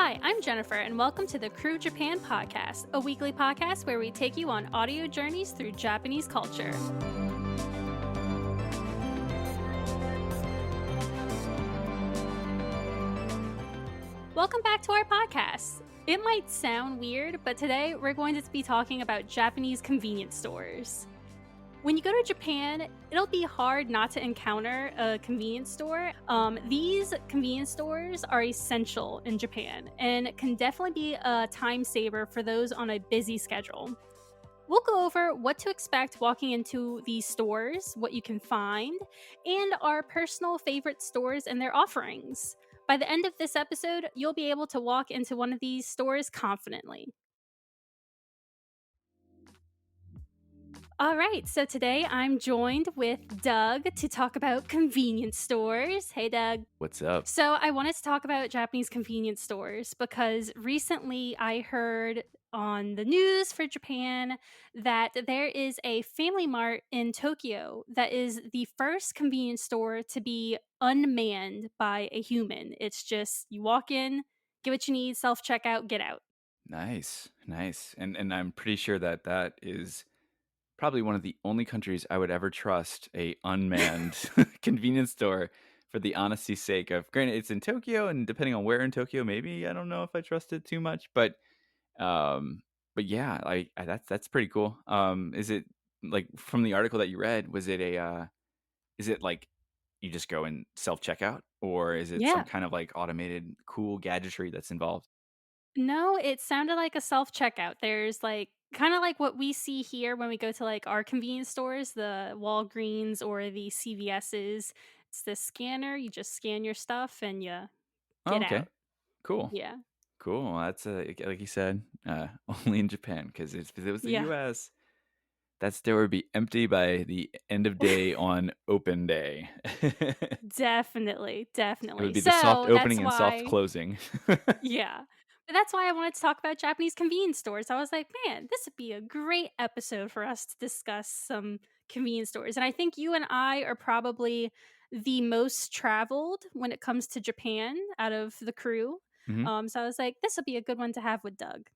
Hi, I'm Jennifer, and welcome to the Crew Japan Podcast, a weekly podcast where we take you on audio journeys through Japanese culture. Welcome back to our podcast. It might sound weird, but today we're going to be talking about Japanese convenience stores. When you go to Japan, it'll be hard not to encounter a convenience store. These convenience stores are essential in Japan and can definitely be a time saver for those on a busy schedule. We'll go over what to expect walking into these stores, what you can find, and our personal favorite stores and their offerings. By the end of this episode, you'll be able to walk into one of these stores confidently. All right, so today I'm joined with Doug to talk about convenience stores. Hey, Doug. What's up? So, I wanted to talk about Japanese convenience stores because recently I heard on the news for Japan that there is a Family Mart in Tokyo that is the first convenience store to be unmanned by a human. It's just you walk in, get what you need, self checkout, get out. Nice, nice. And I'm pretty sure that that is probably one of the only countries I would ever trust a unmanned convenience store for the honesty's sake of granted it's in Tokyo and depending on where in Tokyo, maybe I don't know if I trust it too much, um yeah, that's pretty cool. Is it like from the article that you read, was it is it like you just go and self checkout or is it some Yeah. kind of like automated cool gadgetry that's involved? No, it sounded like a self-checkout. There's, like kinda like what we see here when we go to, like, our convenience stores, the Walgreens or the CVS's. It's the scanner, you just scan your stuff and you Oh, get okay. out. Cool. Yeah. Cool. Well, that's, like you said, only in Japan, because if it was the Yeah. US, that store would be empty by the end of day on open day. Definitely, It would definitely. be the soft So, that's opening and soft why closing. yeah. But that's why I wanted to talk about Japanese convenience stores. I was like, "Man, this would be a great episode for us to discuss some convenience stores." And I think you and I are probably the most traveled when it comes to Japan out of the crew. Mhm. So I was like, "This would be a good one to have with Doug."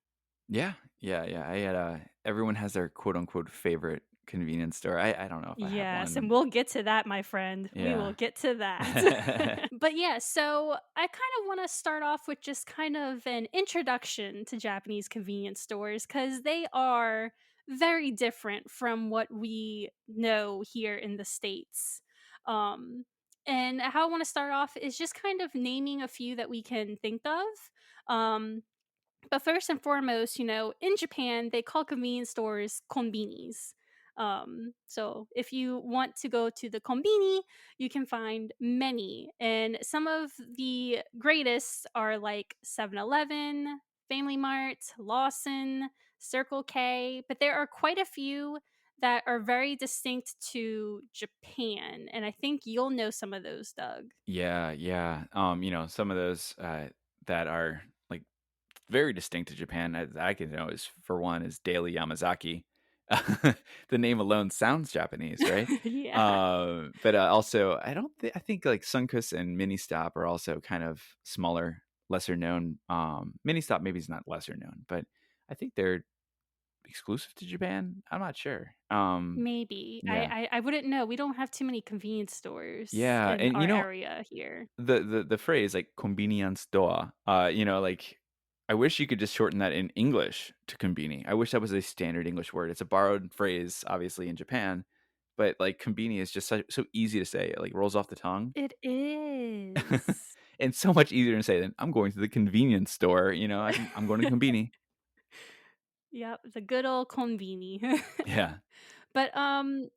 Yeah. Yeah, yeah. I had, everyone has their quote unquote favorite convenience store. I don't know if I have Yes, and one. we'll get to that, my friend. We will Yeah. get to that. But yeah, so I kind of want to start off with just kind of an introduction to Japanese convenience stores because they are very different from what we know here in the States. Um, and how I want to start off is just kind of naming a few that we can think of. Um, but first and foremost, in Japan, they call convenience stores konbinis. So if you want to go to the konbini, you can find many. And some of the greatest are like 7-Eleven, Family Mart, Lawson, Circle K. But there are quite a few that are very distinct to Japan. And I think you'll know some of those, Doug. Yeah, yeah. Some of those, that are, like, very distinct to Japan, as I can know, is for one, is Daily Yamazaki. The name alone sounds Japanese, right? Yeah. But also, I think like Sunkus and Mini Stop are also kind of smaller, lesser known. Mini Stop maybe is not lesser known, but I think they're exclusive to Japan. I'm not sure. Maybe. I, Yeah, I I wouldn't know. We don't have too many convenience stores yeah, in and our area here. the phrase like convenience store, like I wish you could just shorten that in English to konbini. I wish that was a standard English word. It's a borrowed phrase, obviously in Japan, but like konbini is just so easy to say. It like rolls off the tongue, It is. and so much easier to say than I'm going to the convenience store. I'm going to konbini. Yep, the good old konbini. Yeah. But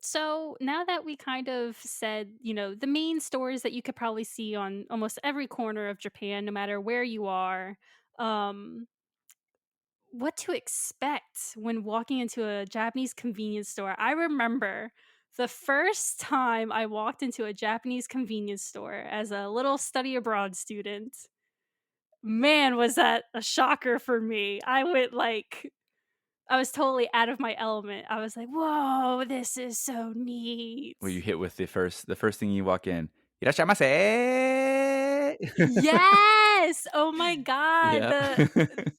so now that we kind of said, the main stores that you could probably see on almost every corner of Japan, no matter where you are, um, what to expect when walking into a Japanese convenience store. I remember the first time I walked into a Japanese convenience store as a little study abroad student. Man, was that a shocker for me. I was totally out of my element. I was like, "Whoa, this is so neat." Where you hit with the first thing you walk in. Irasshaimase. Yes! Yes, oh my god, Yep. the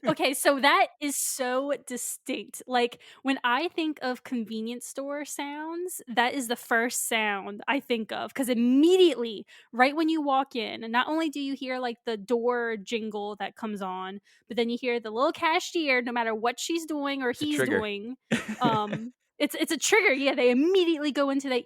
okay, so that is so distinct. Like, when I think of convenience store sounds, that is the first sound I think of because immediately, right when you walk in, not only do you hear, like, the door jingle that comes on, but then you hear the little cashier, no matter what she's doing or It's a he's trigger. doing, it's a trigger, yeah, they immediately go into the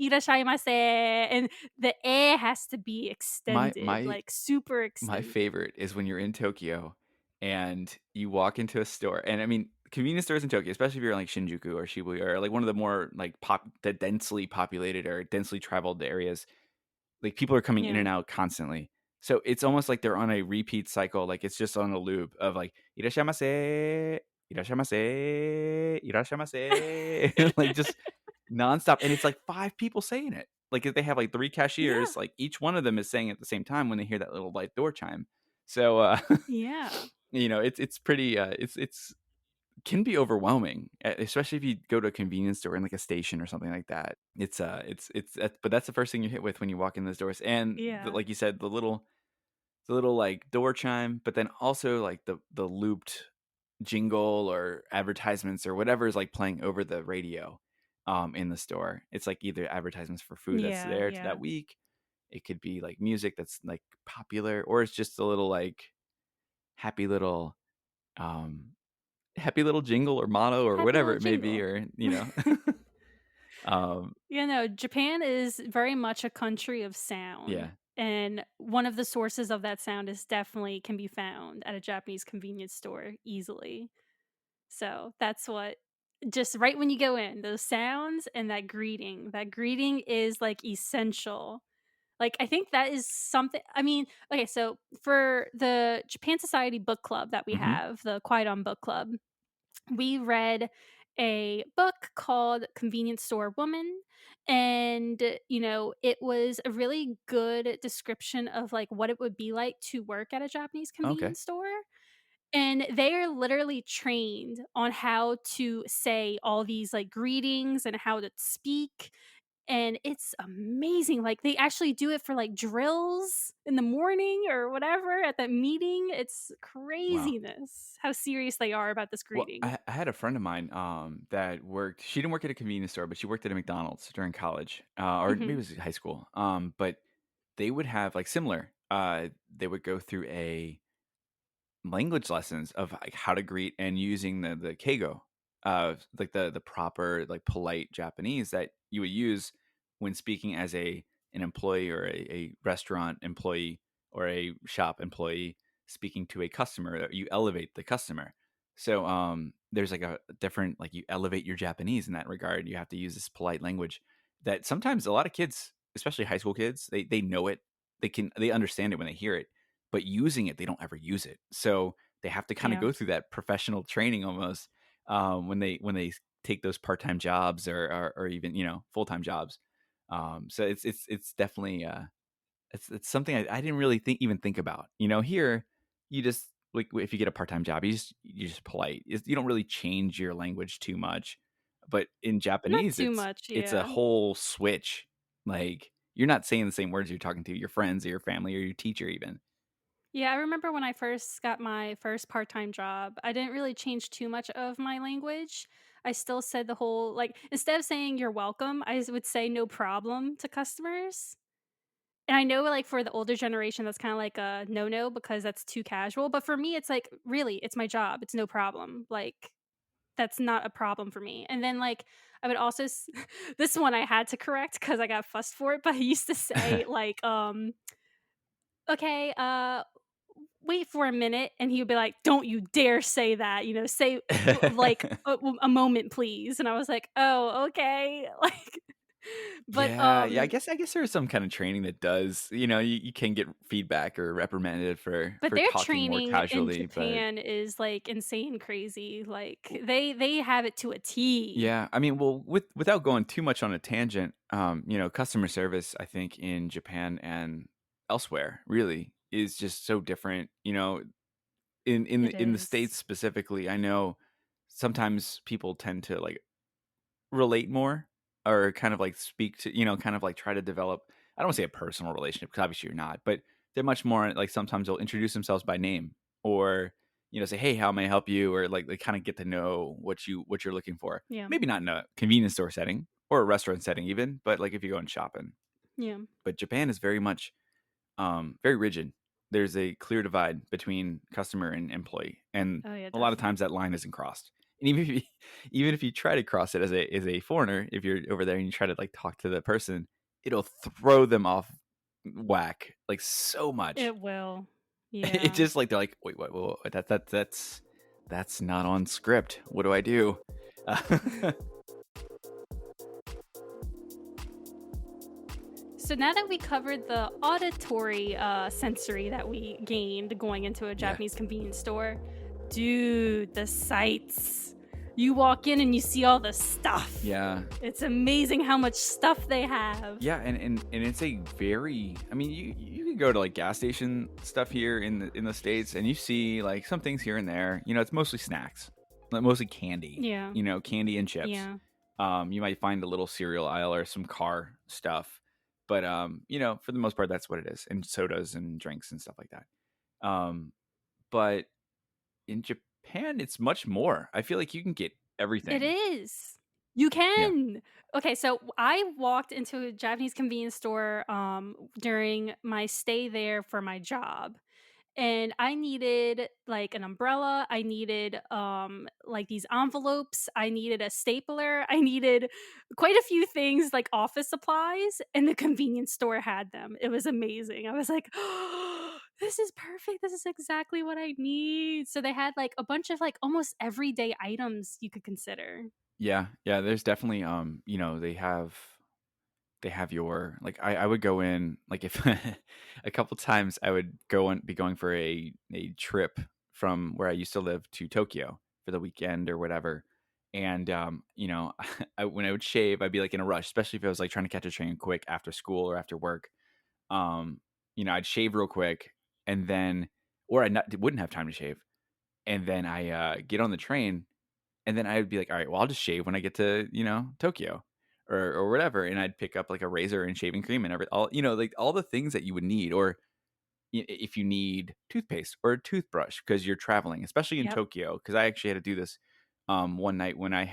"Irasshaimase," and the "eh" has to be My extended, my like, super my extended. favorite is when you're in Tokyo and you walk into a store, and I mean, convenience stores in Tokyo, especially if you're in, like, Shinjuku or Shibuya or, like, one of the more, like, the densely populated or densely traveled areas, like, people are coming in Yeah. and out constantly. So, it's almost like they're on a repeat cycle, like, it's just on a loop of, like, "Irasshaimase, irasshaimase, irasshaimase," like, just nonstop, and it's, like, 5 people saying it. Like, if they have, like, 3 Yeah, cashiers, like, each one of them is saying it at the same time when they hear that little light door chime. So, yeah, it's pretty, it's can be overwhelming, especially if you go to a convenience store in, like, a station or something like that. It's that but that's the first thing you hit with when you walk in those doors, and yeah. like you said, the little, like, door chime, but then also, like, the looped jingle or advertisements or whatever is, like, playing over the radio, in the store. It's, like, either advertisements for food that's Yeah, there to yeah. that week, it could be, like, music that's, like, popular, or it's just a little, like, happy little, um happy little jingle or motto or Happy whatever little it may be, jingle. or, um, You know, Japan is very much a country of sound, yeah. and one of the sources of that sound is definitely can be found at a Japanese convenience store easily. So, that's what just right when you go in, those sounds and that greeting is, like, essential. Like, I think that is something I mean, okay, so for the Japan Society book club that we Mhm. have, the Quiet on Book Club, we read a book called Convenience Store Woman. And, it was a really good description of like what it would be like to work at a Japanese Okay. convenience store. And they are literally trained on how to say all these like greetings and how to speak, and it's amazing, like, they actually do it for, like, drills in the morning or whatever at that meeting, it's Wow. craziness how serious they are about this Well, greeting. I had a friend of mine, that worked she didn't work at a convenience store, but she worked at a McDonald's during college, or maybe it Mhm. was high school, but they would have, like, similar, they would go through a language lessons of, like, how to greet and using the keigo, like, the proper, like, polite Japanese that you would use when speaking as an employee or a restaurant employee or a shop employee speaking to a customer, you elevate the customer. So, there's, like, a different like, you elevate your Japanese in that regard, you have to use this polite language that sometimes a lot of kids, especially high school kids, they know it, they understand it when they hear it, but using it, they don't ever use it. So they have to kind of Yeah. go through that professional training almost, when they take those part-time jobs or even, full-time jobs. So it's definitely, it's something I didn't really think about. Here you just like if you get a part-time job, you're just polite. You don't really change your language too much. But in Not Japanese, too it's much, it's a yeah. whole switch. Like you're not saying the same words you're talking to your friends or your family or your teacher even. Yeah, I remember when I first got my first part-time job, I didn't really change too much of my language. I still said the whole like, instead of saying "You're welcome," I would say "No problem" to customers. And I know, like, for the older generation, that's kinda like a no-no because that's too casual, but for me, it's like, really, it's my job, it's no problem, like, that's not a problem for me, and then, like, I would also this one I had to correct because I got fussed for it, but I used to say, like, "Okay, wait for a minute," and he would be like, "Don't you dare say that," "Say, like, a moment, please," and I was like, "Oh, okay," like, but, Yeah, yeah, I guess there is some kind of training that does, you can get feedback or reprimanded for but for their talking more training in casually, but Japan is, like, insane crazy, like, w they have it to a T. yeah, I mean, well, without going too much on a tangent, customer service, I think, in Japan and elsewhere, really, is just so different, It in the is. States specifically, I know sometimes people tend to, like, relate more or kind of, like, speak to kind of, like, try to develop I don't wanna say a personal relationship because obviously you're not, but they're much more like sometimes they'll introduce themselves by name or, say, "Hey, how may I help you?" Or like they kind of get to know what you're looking for. Yeah. Maybe not in a convenience store setting or a restaurant setting even, but like if you're going shopping. Yeah. But Japan is very much very rigid. There's a clear divide between customer and employee, and Oh, yeah, a lot of definitely. times that line isn't crossed. And even if you even if you try to cross it as a foreigner, if you're over there and you try to like talk to the person, it'll throw them off whack like so much. It will. It's Yeah. just like they're like, wait, what? That's not on script. What do I do? So now that we covered the auditory sensory that we gained going into a Yeah, Japanese convenience store, dude, the sights. You walk in and you see all the stuff. yeah. It's amazing how much stuff they have. Yeah, and it's a very I mean, you can go to, like, gas station stuff here in the States, and you see, like, some things here and there, it's mostly snacks, like, mostly candy, Yeah. candy and chips. Yeah. You might find a little cereal aisle or some car stuff, but, for the most part, that's what it is, and sodas and drinks and stuff like that. Um, but in Japan, it's much more. I feel like you can get It everything. is. You Yeah. can. Okay, so I walked into a Japanese convenience store during my stay there for my job. And I needed like an umbrella, I needed like these envelopes, I needed a stapler, I needed quite a few things like office supplies, and the convenience store had them. It was amazing. I was like, "Oh, this is perfect. This is exactly what I need." So they had like a bunch of like almost everyday items you could consider. Yeah, yeah, there's definitely, they have your like I would go in like if a couple times I would go and be going for a trip from where I used to live to Tokyo for the weekend or whatever. And when I would shave, I'd be like in a rush, especially if I was like trying to catch a train quick after school or after work. Um, I'd shave real quick and then or wouldn't have time to shave. And then I get on the train and then I'd be like, "All right, well, I'll just shave when I get to, Tokyo or whatever." And I'd pick up like a razor and shaving cream and all, like all the things that you would need. Or if you need toothpaste or a toothbrush because you're traveling, especially in Yep. Tokyo. Because I actually had to do this one night when I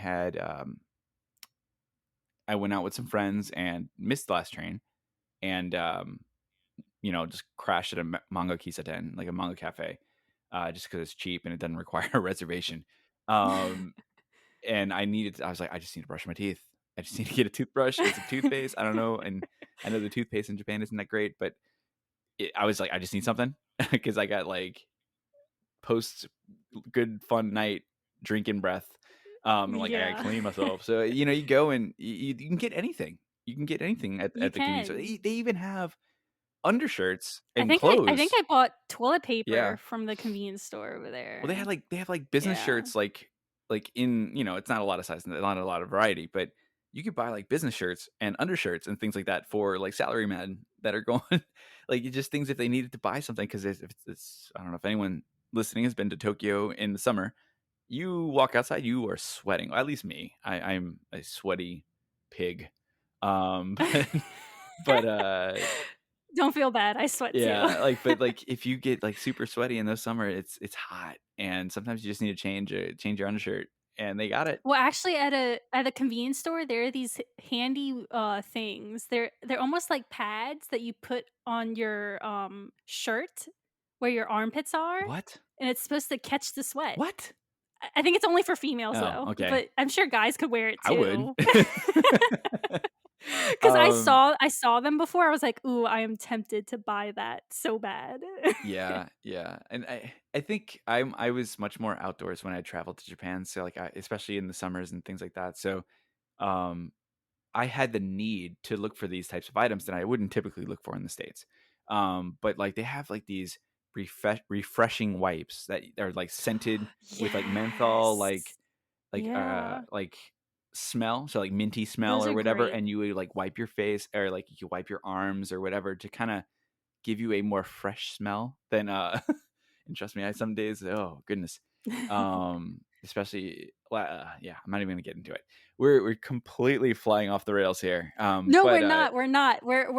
went out with some friends and missed the last train and, just crashed at a manga kisaten, like a manga cafe, just because it's cheap and it doesn't require a reservation. Um, And I was like, "I just need to brush my teeth. I just need to get a toothbrush and some toothpaste." I don't know, and I know the toothpaste in Japan isn't that great, but I was like, "I just need something," because I got, like, post good fun night drinking breath, like, I gotta Yeah. clean myself. So, you go and you can get anything. You can get anything You at the convenience store. can. They even have undershirts I and think I think clothes. I bought toilet paper Yeah. from the convenience store over Well, there. they have, like, business Yeah. shirts, like, in it's not a lot of size, not a lot of variety, but you could buy, like, business shirts and undershirts and things like that for, like, salarymen that are going like, it's just things if they needed to buy something 'cause if it's I don't know if anyone listening has been to Tokyo in the summer. You walk outside, you are sweating, at least me. I'm a sweaty pig. But Don't feel bad, I sweat too. yeah, but, like, if you get, like, super sweaty in the summer, it's hot, and sometimes you just need to change your undershirt, and they got it. Well, actually, at a convenience store, there are these handy, things. They're almost like pads that you put on your, shirt where your armpits are, What? and it's supposed to catch the sweat. What? I think it's only for females, Oh, though, okay. but I'm sure guys could wear it I would. too. 'Cause Um, I saw them before, I was like, "Ooh, I am tempted to buy that so bad." yeah, yeah, and I think I was much more outdoors when I traveled to Japan, so, like, especially in the summers and things like that, so, um I had the need to look for these types of items that I wouldn't typically look for in the States. But like they have like these refreshing wipes that are like scented with like menthol, Yes. Yeah. like smell, so like minty smell Those or are whatever, great. and you would like wipe your face or like you could wipe your arms or whatever to kind of give you a more fresh smell than and trust me, I some days, oh goodness. Especially Yeah, I'm not even gonna get into it. We're completely flying off the rails here. No, But we're not, we're not. We're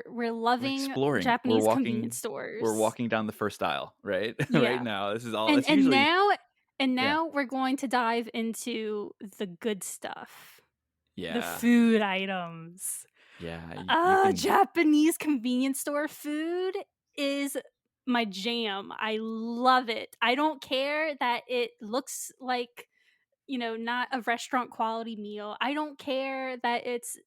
we're loving exploring. Japanese convenience We're stores. walking down the first aisle, right? Right Yeah. now. This is all And that's and usually now and yeah. now we're going to dive into the good stuff, the Yeah. food items. Yeah, you can Japanese convenience store food is my jam. I love it. I don't care that it looks like, not a restaurant quality meal. I don't care that it's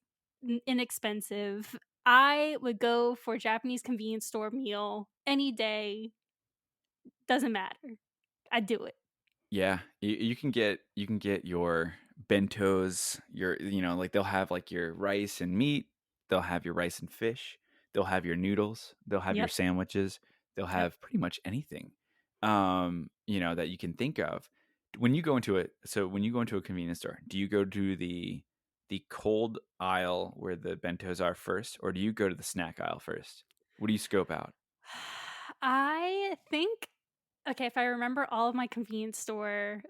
inexpensive. I would go for a Japanese convenience store meal any day. Doesn't matter. I do it. yeah, you can get your bentos, like they'll have like your rice and meat, they'll have your rice and fish, they'll have your noodles, they'll have your Yep. sandwiches, they'll Yep. have pretty much anything, that you can think of. When you go into a convenience store, do you go to the cold aisle where the bentos are first, or do you go to the snack aisle first? What do you scope out? I think okay, if I remember all of my convenience store,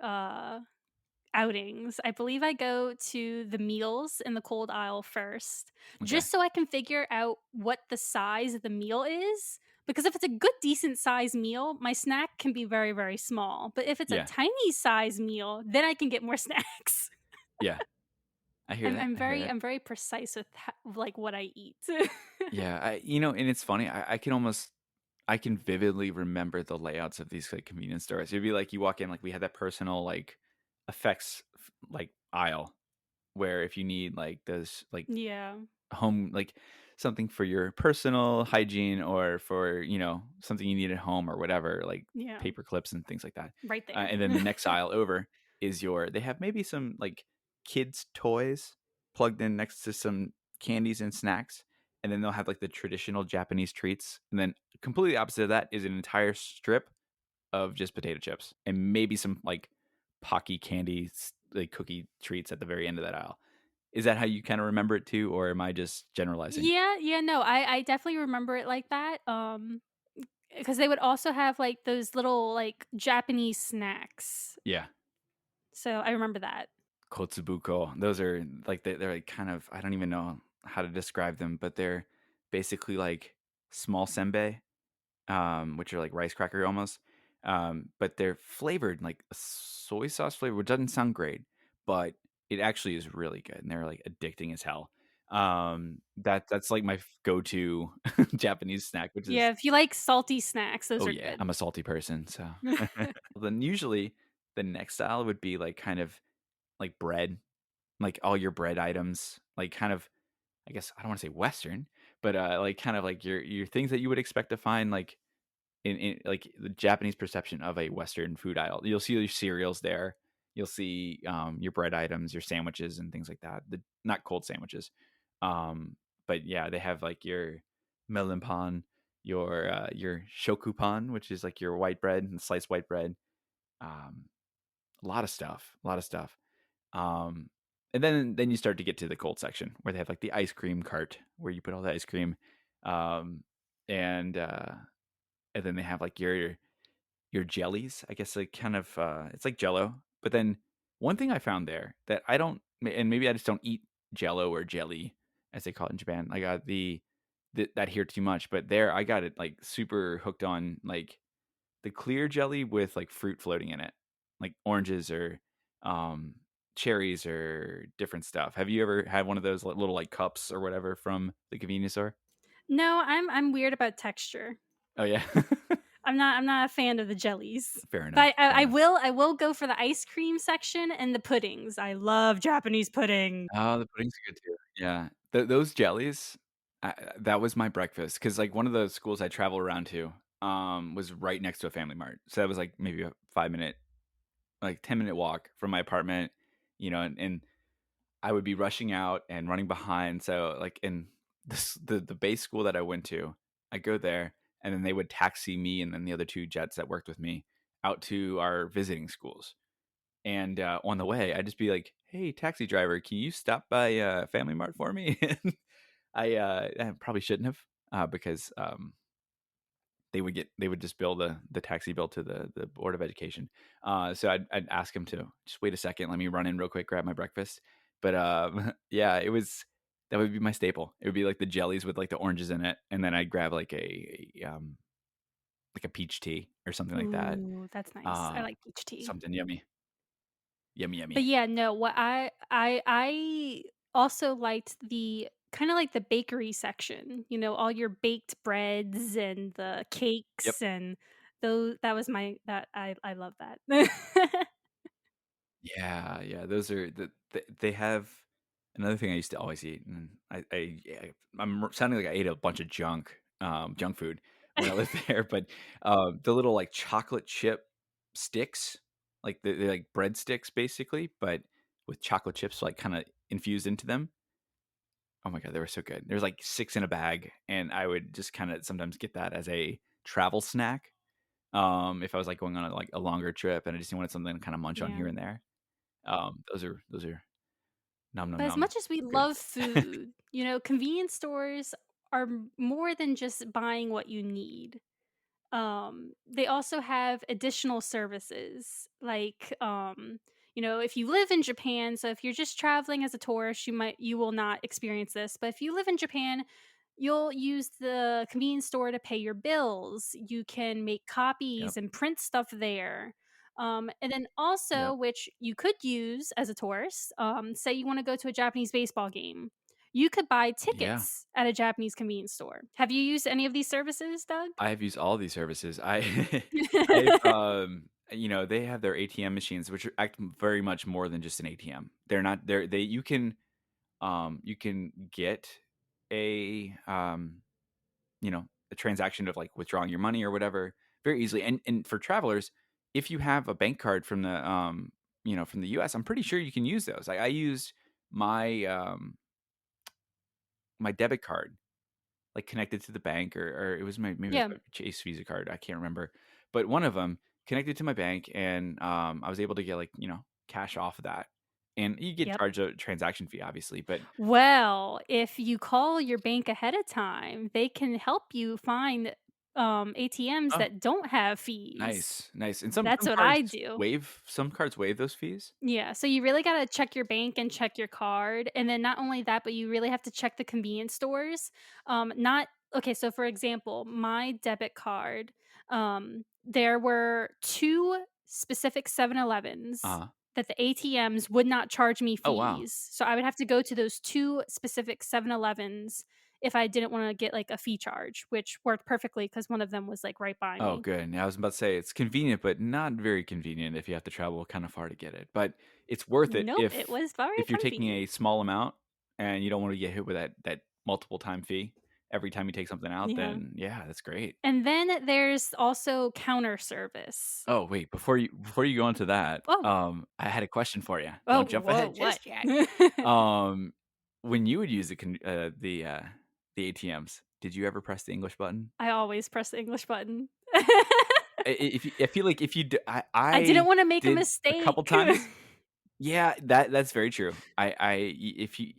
outings, I believe I go to the meals in the cold aisle first, Okay. just so I can figure out what the size of the meal is, because if it's a good decent size meal, my snack can be very, very small, but if it's a Yeah. tiny size meal, then I can get more snacks. Yeah. I hear I'm that. I'm I hear very that. I'm very precise with like, what I eat. Yeah, and it's funny. I can vividly remember the layouts of these like convenience stores. It'd be like you walk in, like we had that personal like effects like aisle where if you need like those like Yeah, home like something for your personal hygiene or for something you need at home or whatever, like yeah, paper clips and things like that. right there. And then the next aisle over is they have maybe some like kids toys plugged in next to some candies and snacks, and then they'll have like the traditional Japanese treats, and then completely opposite of that is an entire strip of just potato chips and maybe some like pocky candy like cookie treats at the very end of that aisle. Is that how you kinda remember it too, or am I just generalizing? Yeah, yeah, no, I definitely remember it like that, because they would also have, like, those little, like, Japanese snacks, Yeah. so I remember that. Kotsubuko. Those are like they're like kind of I don't even know how to describe them, but they're basically like small senbei, which are like rice cracker almost. But they're flavored like a soy sauce flavor, which doesn't sound great, but it actually is really good, and they're like addicting as hell. That's like my go-to Japanese snack, which Yeah, is if you like salty snacks, those oh are yeah, good. I'm a salty person, so then usually the next style would be like kind of like bread, like all your bread items, like kind of I guess I don't wanna say Western, but, like kind of like your things that you would expect to find like in like the Japanese perception of a Western food aisle. You'll see your cereals there. You'll see, your bread items, your sandwiches, and things like that. The not cold sandwiches. But yeah, they have like your melon pan, your shokupan, which is like your white bread and sliced white bread. Um, a lot of stuff, a lot of stuff. Um, and then you start to get to the cold section where they have like the ice cream cart where you put all the ice cream, um, and uh, and then they have like your jellies. I guess like kind of it's like Jello. But then one thing I found there that I don't, and maybe I just don't eat Jello or jelly as they call it in Japan. I got that here too much, but there I got it like super hooked on like the clear jelly with, like, fruit floating in it, like oranges or, um, cherries or different stuff. Have you ever had one of those little, like, cups or whatever from the convenience store? No, I'm weird about texture. Oh, yeah? I'm not a fan of the jellies, Fair enough, but I fair I enough. will I will go for the ice cream section and the puddings. I love Japanese pudding. Oh, the puddings are good too. Yeah. Those jellies, that was my breakfast because like, one of the schools I travel around to, was right next to a Family Mart. So that was, like, maybe a 5-minute, like, 10-minute walk from my apartment, and I would be rushing out and running behind. So like in the base school that I went to, I go there and then they would taxi me and then the other two jets that worked with me out to our visiting schools. And on the way, I'd just be like, "Hey, taxi driver, can you stop by Family Mart for me?" And I probably shouldn't have because they would just bill the taxi bill to the Board of Education. So I'd ask him to, "Just wait a second, let me run in real quick, grab my breakfast." But, yeah, it was that would be my staple. It would be, like, the jellies with, like, the oranges in it, and then I'd grab, like a peach tea or something like that. Ooh, that's nice. I Uh, like peach tea. Something yummy. Yummy, But yummy. yeah, no, what I also liked the kinda like the bakery section, all your baked breads and the Yep. cakes and those that was my that I love that. Yeah, yeah, those are they have another thing I used to always eat, and yeah, I'm sounding like I ate a bunch of junk food when I lived there, but, the little, like, chocolate chip sticks, like, they're like breadsticks basically, but with chocolate chips, like, kinda infused into them. Oh my god, they were so good. There's, like, 6 in a bag, and I would just kinda sometimes get that as a travel snack, if I was, like, going on, like, a longer trip and I just wanted something to kinda munch on Yeah. here and there. Those are nom nom But as nom much as we love goods. food, convenience stores are more than just buying what you need. They also have additional services like, if you live in Japan, so if you're just traveling as a tourist, you will not experience this, but if you live in Japan, you'll use the convenience store to pay your bills. You can make Yep, copies and print stuff there. And then yep. also, which you could use as a tourist, say you want to go to a Japanese baseball game. You could buy Yeah. tickets at a Japanese convenience store. Have you used any of these services, Doug? I have used all these services. I've, they have their ATM machines, which act very much more than just an ATM. They're not they you can get a, a transaction of, like, withdrawing your money or whatever very easily, and for travelers, if you have a bank card from from the US, I'm pretty sure you can use those. I used my, my debit card, like, connected to the bank, or it was maybe it Yeah. was my Chase Visa card, I can't remember, but one of them connected to my bank, and, I was able to get, like, cash off of that, and you get Yep. charged a transaction fee, obviously, but Well, if you call your bank ahead of time, they can help you find, ATMs oh, that don't have fees. nice, nice, and That's what I do. some cards waive those fees? Yeah, so you really gotta check your bank and check your card, and then not only that, but you really have to check the convenience stores. Not okay, so for example, my debit card, there were 2 specific 7-Elevens uh that the ATMs would not charge me Oh, wow. fees, so I would have to go to those 2 specific 7-Elevens if I didn't wanna get, like, a fee charge, which worked perfectly because one of them was, like, right by Oh, me. good. Yeah, I was about to say it's convenient, but not very convenient if you have to travel kind of far to get it. But it's worth it Nope, it was very if you're taking convenient. a small amount and you don't want to get hit with that multiple time fee every time you take something out, Yeah. then yeah, that's great. And then there's also counter service. Oh, wait, before you go into that, Oh. I had a question for you. Oh, Don't jump whoa, ahead what? just yet. Um, when you would use the ATMs, did you ever press the English button? I always press the English button. I feel like if you d I didn't I wanna make a did a couple mistake. times. Yeah, that's very true. If you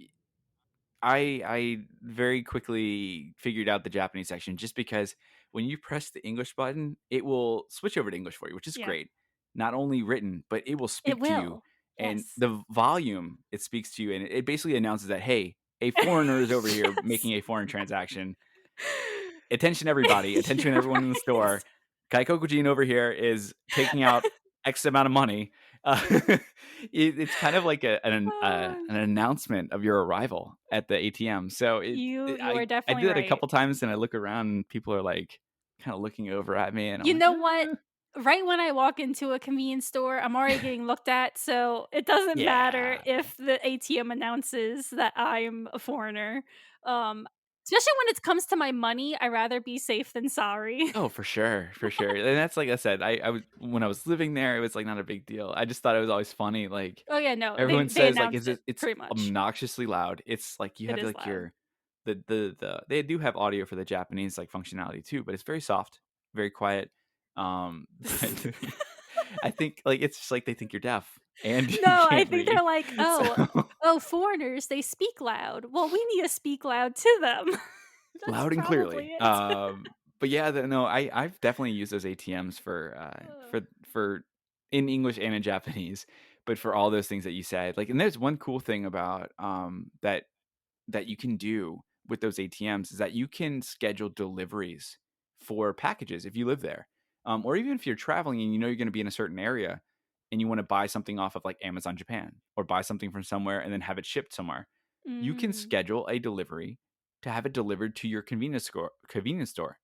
I very quickly figured out the Japanese section just because when you press the English button, it will switch over to English for you, which is Yeah, great. Not only written, but it will it speak to you, will. and Yes. the volume it speaks to you, and it basically announces that, "Hey, a foreigner is over here Yes. making a foreign transaction. Attention everybody, attention You're everyone in the store. right. Kaikokujin over here is taking out X amount of money." Uh, it's kind of like Oh, an announcement of your arrival at the ATM. So you are I definitely did it a right. couple times, and I look around, and people are like kind of looking over at me, and I'm You like, know what? Right when I walk into a convenience store, I'm already "Eh." getting looked at, so it doesn't matter Yeah. if the ATM announces that I'm a foreigner. Um, Especially when it comes to my money, I rather be safe than sorry. Oh, for sure. And that's like I said, I was when I was living there, it was like not a big deal. I just thought it was always funny. Like Oh, yeah, no, everyone they says, like announced it it's pretty much. obnoxiously loud. It's like you It have is like loud. your they do have audio for the Japanese like functionality too, but it's very soft, very quiet. But I think like it's just like they think you're deaf and you No, I can't think read. they're like, So "Oh, foreigners, they speak loud. Well, we need to speak loud to them." That's loud and probably clearly. it. But yeah, no, I've definitely used those ATMs Ugh. for in English and in Japanese, but for all those things that you said, like, and there's one cool thing about, that you can do with those ATMs is that you can schedule deliveries for packages if you live there. Or even if you're traveling and you know you're gonna be in a certain area and you wanna buy something off of, like, Amazon Japan or buy something from somewhere and then have it shipped somewhere. You can Mm. schedule a delivery to have it delivered to your convenience store,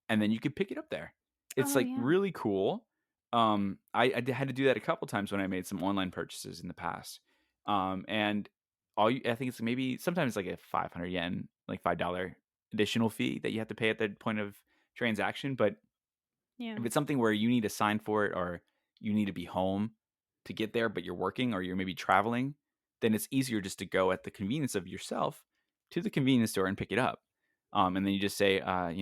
and then you could pick it up there. It's, Oh, like, yeah. really cool. Had to do that a couple times when I made some online purchases in the past. And I think it's maybe sometimes like a 500 yen, like $5 additional fee that you have to pay at the point of transaction, but Yeah. if it's something where you need to sign for it or you need to be home to get there, but you're working or you're maybe traveling, then it's easier just to go at the convenience of yourself to the convenience store and pick it up. And then you just say, I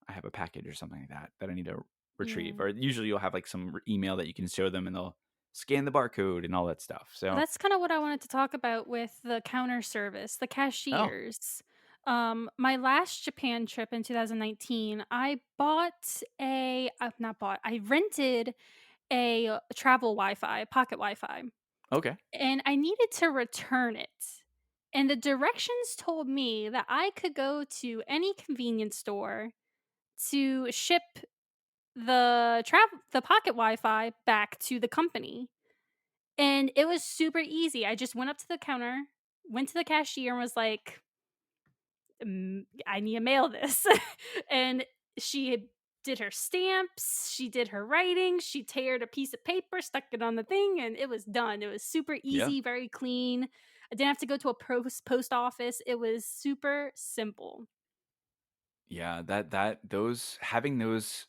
have a package or something like that that I need to retrieve. Yeah. Or usually you'll have like some email that you can show them and they'll scan the barcode and all that stuff. So, That's kinda what I wanted to talk about with the counter service, the oh, cashiers. My last Japan trip in 2019, I bought not bought, I rented a travel Wi-Fi, pocket Wi-Fi, okay. and I needed to return it. And the directions told me that I could go to any convenience store to ship the pocket Wi-Fi back to the company. And it was super easy. I just went up to the counter, went to the cashier and was like, I need to mail this." And she did her stamps, she did her writing, she teared a piece of paper, stuck it on the thing, and it was done. It was super Yeah. easy, very clean. I didn't have to go to a post office. It was super simple. Yeah, those having those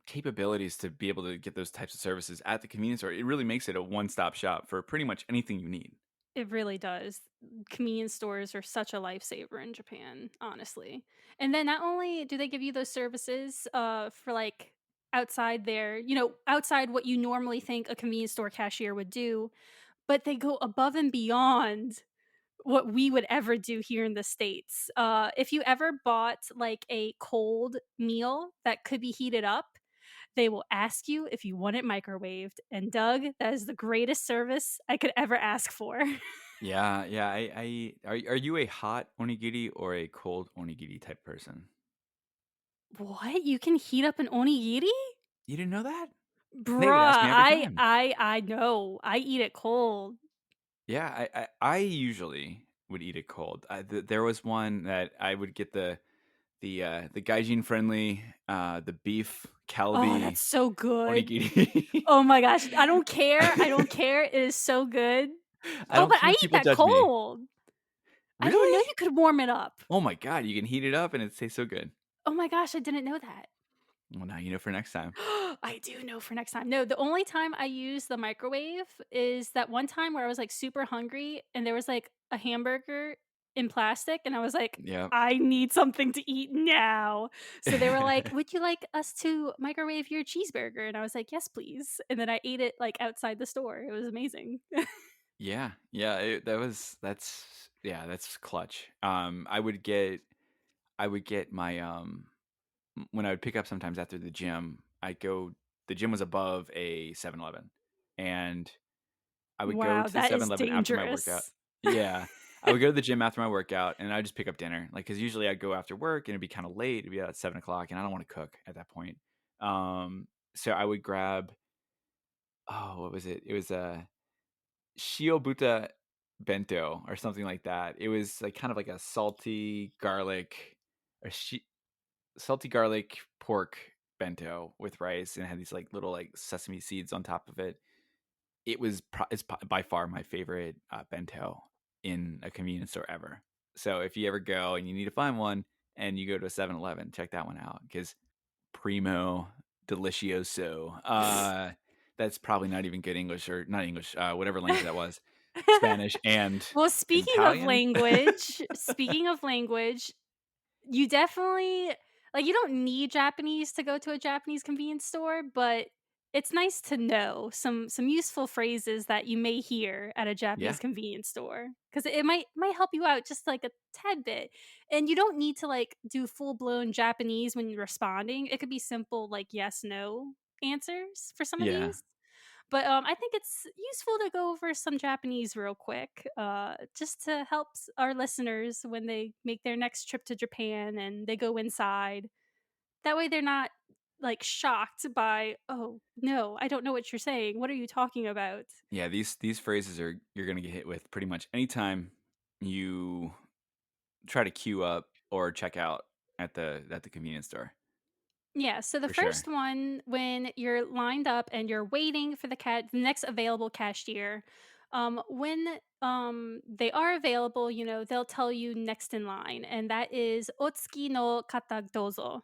capabilities to be able to get those types of services at the convenience store, it really makes it a one-stop shop for pretty much anything you need. It really does. Convenience stores are such a lifesaver in Japan, honestly. And then not only do they give you those services, for like outside their, outside what you normally think a convenience store cashier would do, but they go above and beyond what we would ever do here in the States. If you ever bought like a cold meal that could be heated up, they will ask you if you want it microwaved. And Doug, that is the greatest service I could ever ask for. Yeah, yeah, are you a hot onigiri or a cold onigiri type person? What? You can heat up an onigiri? You didn't know that? They Bruh, would ask me every I time. I I know. I eat it cold. Yeah, I usually would eat it cold. There was one that I would get the gaijin friendly, the beef Oh, kalbi that's so good. onigiri. Oh my gosh, I don't care, I don't care, it is so good. I Oh, don't but I care if eat people that judge me. cold. I didn't know Really? you could warm it up. Oh my god, you can heat it up and it tastes so good. Oh my gosh, I didn't know that. Well, now you know for next time. I do know for next time. No, the only time I use the microwave is that one time where I was, like, super hungry and there was, like, a hamburger in plastic, and I was like, Yep. "I need something to eat now." So they were like, "Would you like us to microwave your cheeseburger?" And I was like, "Yes, please." And then I ate it, like, outside the store. It was amazing. Yeah, yeah, that's clutch. I would get my, when I would pick up sometimes after the gym, the gym was above a 7-Eleven, and I would go Wow, to the that is 7-Eleven after my workout. dangerous. Yeah. I would go to the gym after my workout, and I'd just pick up dinner, like, because usually I'd go after work, and it'd be kinda late, it'd be at 7 o'clock, and I don't wanna cook at that point. So I would grab what was it? It was a Shiobuta bento or something like that. It was, like, kind of like a or salty garlic pork bento with rice, and it had these, like, little, like, sesame seeds on top of it. By far my favorite, bento in a convenience store ever. So if you ever go and you need to find one and you go to a 7-Eleven, check that one out because primo delicioso. That's probably not even good English or not English, whatever language that was, Spanish and Well, Italian? speaking of language, you definitely like, you don't need Japanese to go to a Japanese convenience store, but it's nice to know some useful phrases that you may hear at a Japanese Yeah. convenience store because it might help you out just like a tad bit. And you don't need to like do full blown Japanese when you're responding. It could be simple like yes no answers for some of Yeah. these. But I think it's useful to go over some Japanese real quick, just to help our listeners when they make their next trip to Japan and they go inside. That way they're not, like, shocked by, "Oh, no, I don't know what you're saying. What are you talking about?" Yeah, these phrases are you're gonna get hit with pretty much anytime you try to queue up or check out at the convenience store, Yeah, so the for sure. first one, when you're lined up and you're waiting for the next available cashier, when, they are available, they'll tell you next in line, and that is "Otsuki no kata dozo."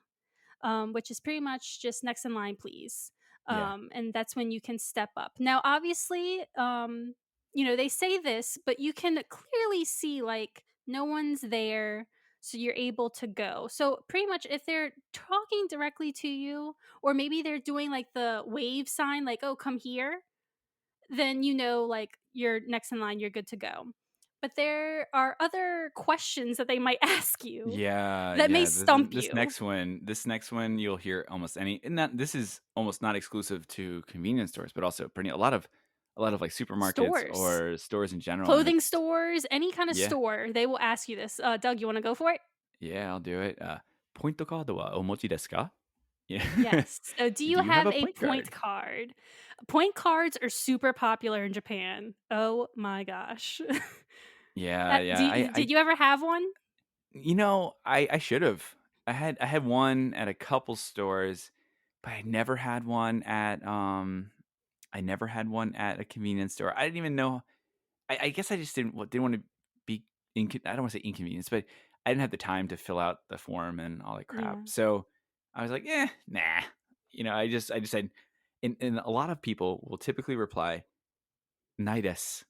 Which is pretty much just next in line, please. Yeah. And that's when you can step up. Now, obviously, they say this, but you can clearly see like no one's there. So you're able to go. So pretty much if they're talking directly to you, or maybe they're doing like the wave sign, like, oh, come here, then like you're next in line, you're good to go. But there are other questions that they might ask you Yeah, that may yeah. stump you. This next one, you'll hear almost any, and that this is almost not exclusive to convenience stores, but also pretty a lot of like supermarkets Stores. or stores in general. And Clothing it's stores, any kind of yeah, store, they will ask you this. Doug, you wanna go for it? yeah, I'll do it. Point card wa omochi desu ka? Yeah. Yes. So do Do you you have have a a point point card? card? Point cards are super popular in Japan. Oh my gosh. Yeah, yeah. Did you ever have one? I should have. I had one at a couple stores, but I never had one at a convenience store. I didn't even know. I guess I just didn't want to be I don't want to say inconvenienced, but I didn't have the time to fill out the form and all that crap. Yeah. So I was like, nah. I just said, and a lot of people will typically reply, "Nai desu,"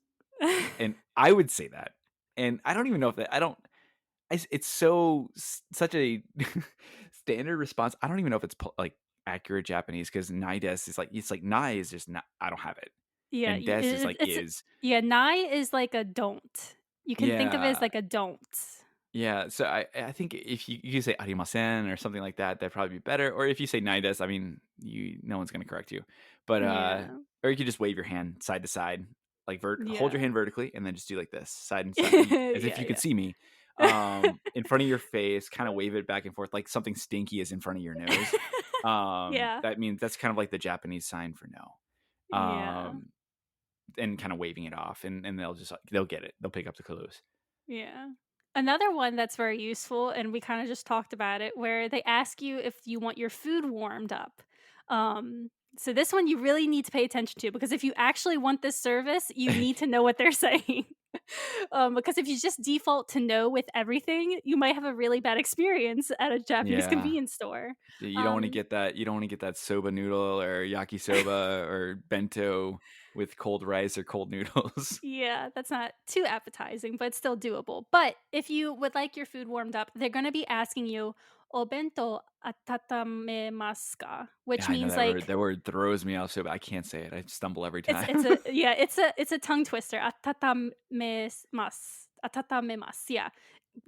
and I would say that, and I don't even know if that I don't. It's such a standard response. I don't even know if it's like accurate Japanese because "nai desu" is like it's like "nai" is just not. I don't have it, Yeah, and "desu" is like it's is. yeah, "nai" is like a don't. You can think of it as Yeah. like a don't. Yeah, so I think if you could say "arimasen" or something like that, that'd probably be better, or if you say "nai desu," I mean, you no one's gonna correct you, but, Yeah. or you could just wave your hand side to side, like, hold your Yeah. hand vertically, and then just do like this, side and side, as if Yeah, you could yeah. see me, in front of your face, kinda wave it back and forth like something stinky is in front of your nose. Yeah. That means that's kind of like the Japanese sign for no. Yeah. And kinda waving it off, and they'll just, they'll get it, they'll pick up the clues. Yeah. Another one that's very useful, and we kind of just talked about it, where they ask you if you want your food warmed up. So this one you really need to pay attention to because if you actually want this service, you need to know what they're saying. Because if you just default to no with everything, you might have a really bad experience at a Japanese Yeah. convenience store. You don't wanna Um, get that soba noodle or yakisoba or bento with cold rice or cold noodles. Yeah, that's not too appetizing, but still doable. But if you would like your food warmed up, they're gonna be asking you, "Obento atatame ka?" Yeah, Which I know means like that word throws me off so bad, I can't say it, I stumble every it's time. a yeah, it's a tongue twister. Atatame mas. Yeah.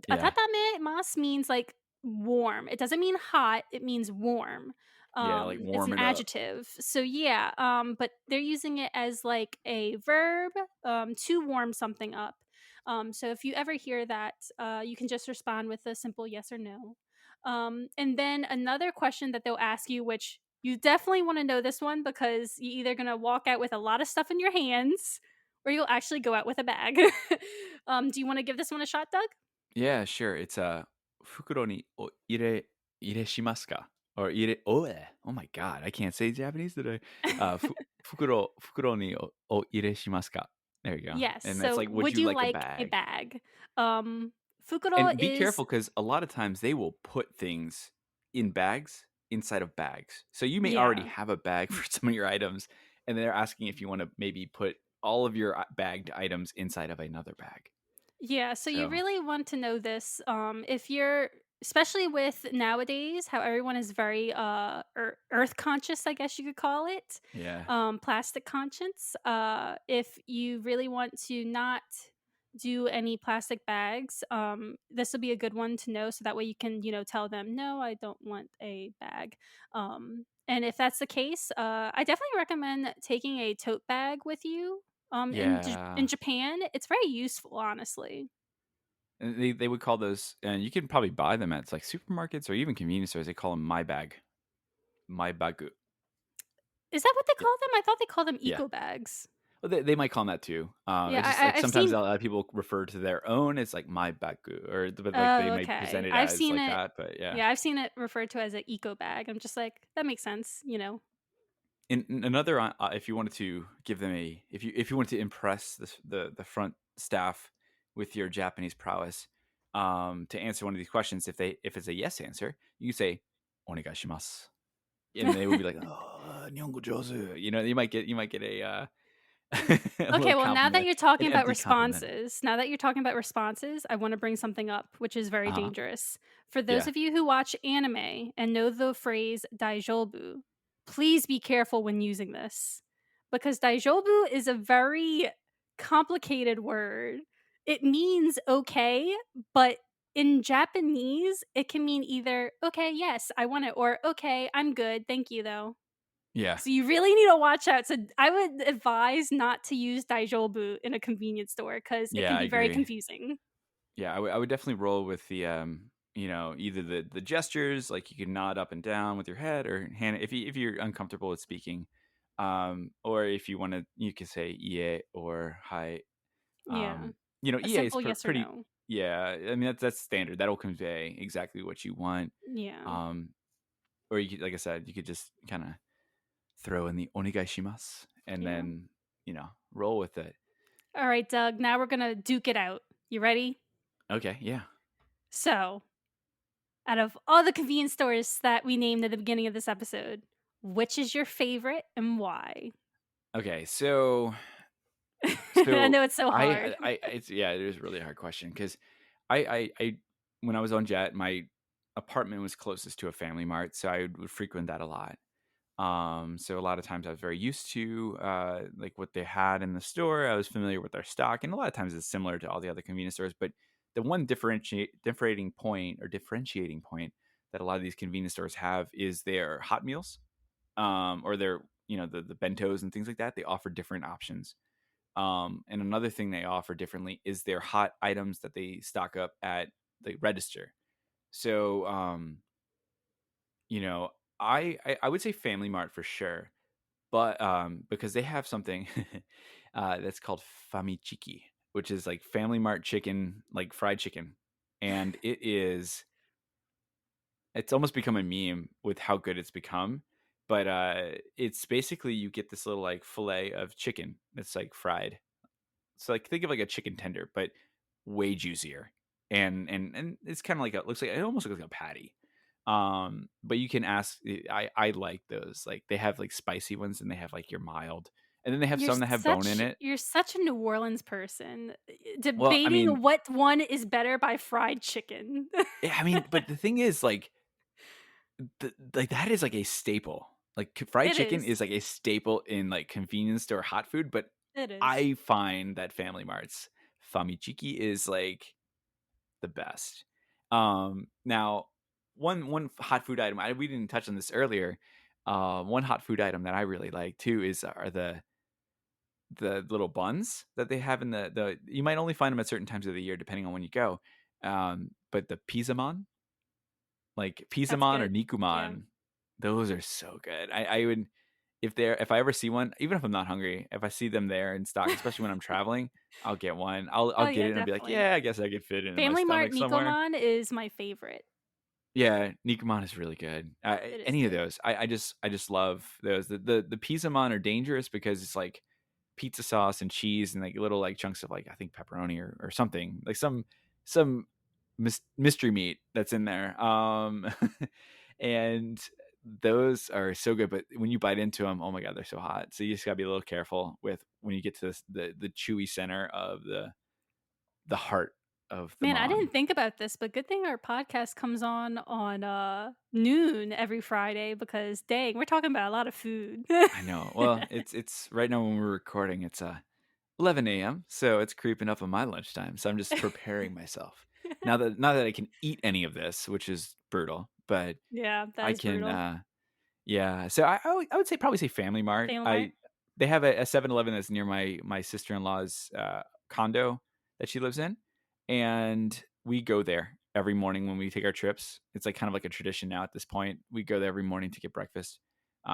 Yeah, Atatame mas means like warm. It doesn't mean hot, it means warm. yeah, like, It's warm an it up. adjective. So yeah, but they're using it as like a verb to warm something up. So if you ever hear that, you can just respond with a simple yes or no. And then another question that they'll ask you, which you definitely want to know this one because you're either going to walk out with a lot of stuff in your hands or you'll actually go out with a bag. Do you want to give this one a shot, Doug? Yeah, sure, it's, "Fukuro ni o ire shimasu ka?" Or oh my god, I can't say Japanese today. Fukuro ni o ire shimasu ka? There you go, Yes. and that's So, like, "Would would you you like a like a bag?" bag? Fukuro And be is careful because a lot of times they will put things in bags inside of bags. So you may already yeah. have a bag for some of your items, and they're asking if you want to maybe put all of your bagged items inside of another bag. Yeah, so you So really want to know this. If you're especially with nowadays how everyone is very earth conscious, I guess you could call it, Yeah. plastic conscious. If you really want to not do any plastic bags, this will be a good one to know, so that way you can, tell them, no, I don't want a bag. And if that's the case, I definitely recommend taking a tote bag with you. In Yeah. Japan, it's very useful, honestly. And they would call those, and you can probably buy them at, like, supermarkets or even convenience stores. They call them my bag. My bagu. Is that what they Y call them? I thought they called them yeah. eco bags. Well, they might call them that too. Yeah, It's just, like, I've sometimes seen. a lot of people refer to their own, it's like my bagu, or but, like, they Oh, may present okay. it I've as seen like it. that, but yeah. Yeah, I've seen it referred to as an eco bag. I'm just like, that makes sense. In another, if you wanted to give them a if you wanted to impress the front staff with your Japanese prowess, to answer one of these questions, if it's a yes answer, you say "onegaishimasu," and they would be like, "Oh, nihongo jozu." You might get a little Okay, well, now that compliment, you're talking an about empty compliment. responses, now that you're talking about responses, I wanna bring something up, which is very Uh-huh. dangerous. For those Yeah. of you who watch anime and know the phrase "daijoubu," please be careful when using this, because "daijoubu" is a very complicated word. It means "okay," but in Japanese, it can mean either "Okay, yes, I want it," or "Okay, I'm good, thank you, though." Yeah. So you really need to watch out. So I would advise not to use Daijobu in a convenience store because it Yeah, can I be very agree. confusing. Yeah, I would definitely roll with the, either the gestures, like you can nod up and down with your head or hand if you're uncomfortable with speaking, or if you wanna you could say "ie" or "hi." Yeah. A "Ie" is simple yes or pretty. no. Yeah, I mean, that's standard. That'll convey exactly what you want. Yeah. Um, or you could, like I said, you could just kinda throw in the "onegaishimasu" and Yeah. then, roll with it. All right, Doug. Now we're gonna duke it out. You ready? Okay, yeah. So, out of all the convenience stores that we named at the beginning of this episode, which is your favorite and why? Okay, so I So know it's so hard. it's yeah, it is a really hard question because I when I was on Jet, my apartment was closest to a Family Mart, so I would frequent that a lot. So a lot of times I was very used to like what they had in the store. I was familiar with their stock, and a lot of times it's similar to all the other convenience stores. But the one differentiating point that a lot of these convenience stores have is their hot meals, or their the bentos and things like that. They offer different options. And another thing they offer differently is their hot items that they stock up at the register. So, you know, I would say Family Mart for sure, but because they have something that's called famichiki, which is like Family Mart chicken, like fried chicken, and it's almost become a meme with how good it's become. But it's basically you get this little like fillet of chicken that's like fried. So, like, think of like a chicken tender, but way juicier, and it's kind of like looks like it almost looks like a patty. But you can ask. I like those. Like they have like spicy ones, and they have like your mild, and then they have some that have bone in it. You're such a New Orleans person, Well, I mean, debating what one is better by fried chicken. yeah, I mean, but the thing is, like that is like a staple. Like fried It chicken is. is like a staple in like convenience store hot food, but It is. I find that Family Mart's famichiki is like the best. Now one hot food item we didn't touch on this earlier. One hot food item that I really like too is are the little buns that they have in the you might only find them at certain times of the year depending on when you go. But the pizamon, like That's pizamon or good. Yeah. nikuman, those are so good. I would if I ever see one, even if I'm not hungry, if I see them there in stock, especially when I'm traveling, I'll get one. I'll Oh, get yeah, it and I'll be like, definitely. "Yeah, I guess I could fit it in my Family Mart stomach somewhere." Nikomon is my favorite. Yeah, Nikamon is really good. It is Any of good. those, I just love those. The Pizzamon are dangerous because it's like pizza sauce and cheese and like little like chunks of like I think pepperoni or something like some mystery meat that's in there. And those are so good. But when you bite into them, oh my god, they're so hot. So you just gotta be a little careful with when you get to the chewy center of the heart. of them Man, I on. didn't think about this, but good thing our podcast comes on noon every Friday because dang, we're talking about a lot of food. I know. Well, it's right now when we're recording, it's 11 a.m., so it's creeping up on my lunchtime. So I'm just preparing myself. Now that I can eat any of this, which is brutal, but Yeah, that I is can brutal. yeah. So I would say probably say Family Mart. Family Mart? I They have a 7-Eleven that's near my sister-in-law's condo that she lives in, and we go there every morning when we take our trips. It's like kind of like a tradition now at this point. We go there every morning to get breakfast,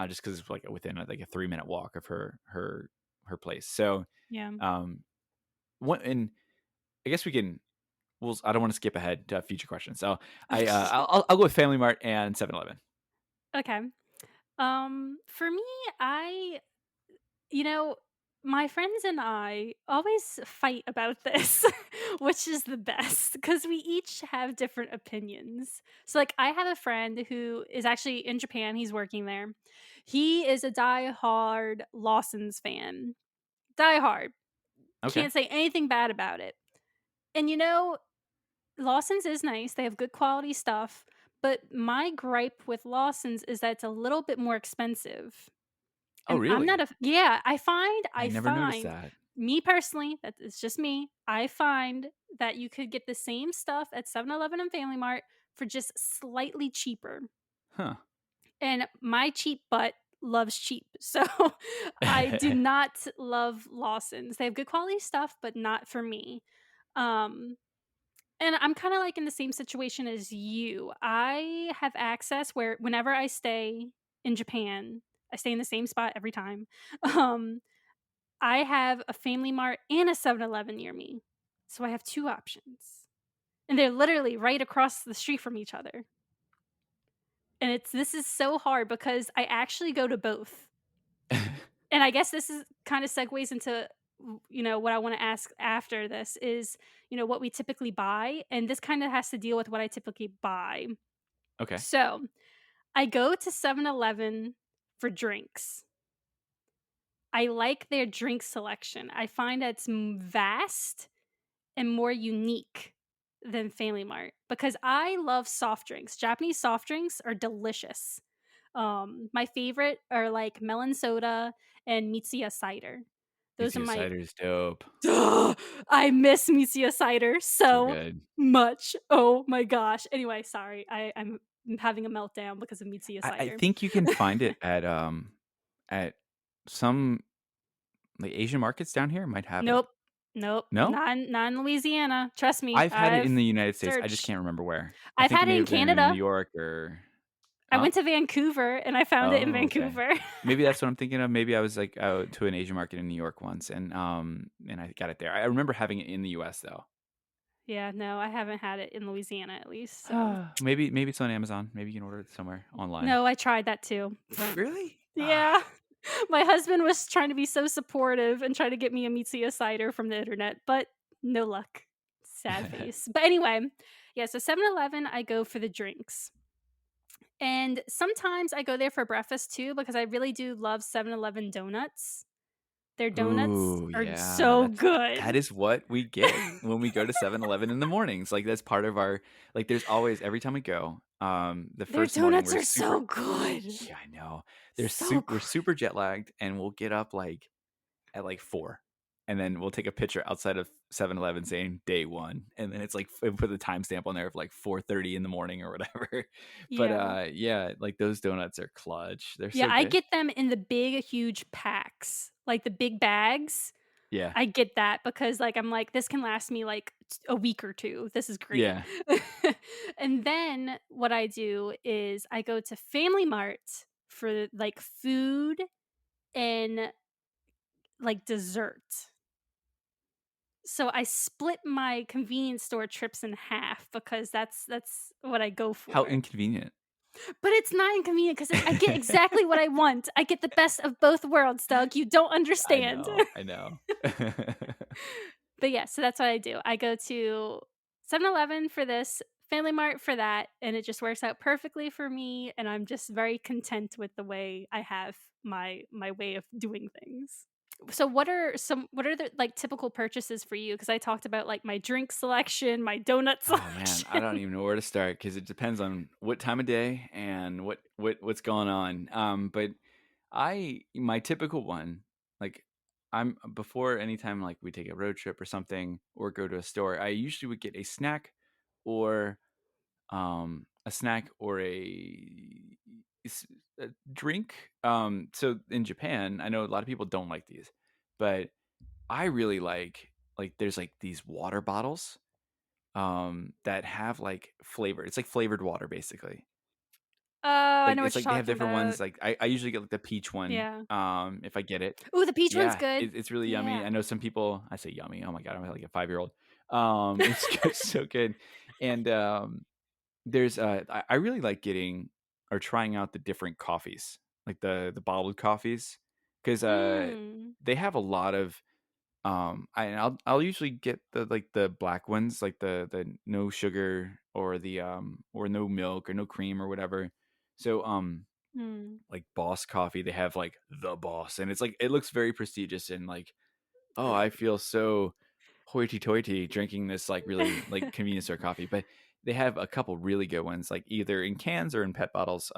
just because it's like within like a 3-minute walk of her place. So Yeah. um, what and I guess we can. Well, I don't want to skip ahead to future questions. So I'll go with Family Mart and 7-Eleven. Okay. For me, I you know, my friends and I always fight about this, which is the best because we each have different opinions. So, like, I have a friend who is actually in Japan, he's working there. He is a die-hard Lawson's fan. Die-hard. Okay. Can't say anything bad about it. And, Lawson's is nice, they have good quality stuff, but my gripe with Lawson's is that it's a little bit more expensive. Oh, And I'm not really? a yeah, I find I I never noticed find that. me personally, that it's just me, I find that you could get the same stuff at 7-Eleven and Family Mart for just slightly cheaper, Huh. and my cheap butt loves cheap, so I do not love Lawson's. They have good quality stuff, but not for me. Um, and I'm kinda, like, in the same situation as you. I have access where whenever I stay in Japan, I stay in the same spot every time. Um, I have a Family Mart and a 7-Eleven near me. So I have 2 options. And they're literally right across the street from each other. And this is so hard because I actually go to both. And I guess this is kind of segues into what I want to ask after this is, what we typically buy, and this kind of has to deal with what I typically buy. Okay. So, I go to 7-Eleven for drinks. I like their drink selection. I find that it's vast and more unique than Family Mart because I love soft drinks. Japanese soft drinks are delicious. My favorite are like melon soda and Mitsuya cider. Those are Mitsuya my cider is dope. I miss Mitsuya cider So so good. much. Oh my gosh. Anyway, sorry. I'm having a meltdown because of Mitsuya I cider. think you can find it at some, like, Asian markets down here might have it. Nope. Nope. No? Not in Louisiana. Trust me. I've had it in I've the United States, I just searched. can't remember where. I I've think it had it may in have been in New Canada. York or I Huh? went to Vancouver and I found it in Oh, okay. Vancouver. Maybe that's what I'm thinking of. Maybe I was, like, out to an Asian market in New York once, and I got it there. I remember having it in the US, though. Yeah, no, I haven't had it in Louisiana at least, so Maybe it's on Amazon. Maybe you can order it somewhere online. no, I tried that too. Really? Yeah. My husband was trying to be so supportive and try to get me a Mitsuya cider from the internet, but no luck. Sad face. But anyway, yeah, so 7-Eleven, I go for the drinks. And sometimes I go there for breakfast too because I really do love 7-Eleven donuts. Their donuts Ooh, are yeah, so that good. is what we get when we go to 7-Eleven in the mornings, like, that's part of our like, there's always every time we go, the Their first morning, donuts we're are super so good. yeah, I know. So We're good. super jet lagged, and we'll get up, like, at, like, 4, and then we'll take a picture outside of 7-Eleven saying day 1, and then it's, like, and put the timestamp on there of, like, 4:30 in the morning or whatever. But, Yeah. yeah, like, those donuts are clutch. They're Yeah, so I good. get them in the big, huge packs, like the big bags. Yeah. I get that because, like, I'm like, "This can last me, like, a week or 2. This is great." Yeah. And then what I do is I go to Family Mart for, like, food and, like, dessert. So I split my convenience store trips in half because that's what I go How for. inconvenient. But it's not inconvenient because I get exactly what I want. I get the best of both worlds, Doug. You don't I understand. know, I know. But yeah, so that's what I do. I go to 7-Eleven for this, Family Mart for that, and it just works out perfectly for me, and I'm just very content with the way I have my way of doing things. So what are the, like, typical purchases for you? Because I talked about, like, my drink selection, my donut Oh man, I selection. don't even know where to start because it depends on what time of day and what's going on. But I my typical one, like I'm before anytime like we take a road trip or something or go to a store, I usually would get or a snack or s- a drink. So in Japan, I know a lot of people don't like these, but I really like there's like these water bottles that have like flavor. It's like flavored water basically. Oh, I Like know it's what like you're they have talking different ones. about. Like I usually get like the peach one Yeah. if I get it. Ooh, the peach one's Yeah, good. it's really yummy. Yeah. I know some people I say yummy. Oh my god, I'm like a 5-year-old. It's so good. And there's I really like getting or trying out the different coffees, like the bottled coffees, because Mm. they have a lot of I'll usually get the black ones, like the no sugar or no milk or no cream or whatever. So Mm. like Boss coffee, they have like the Boss, and it's like it looks very prestigious and like, oh, I feel so hoity-toity drinking this, like, really, like, convenience store coffee, but they have a couple really good ones, like, either in cans or in PET bottles,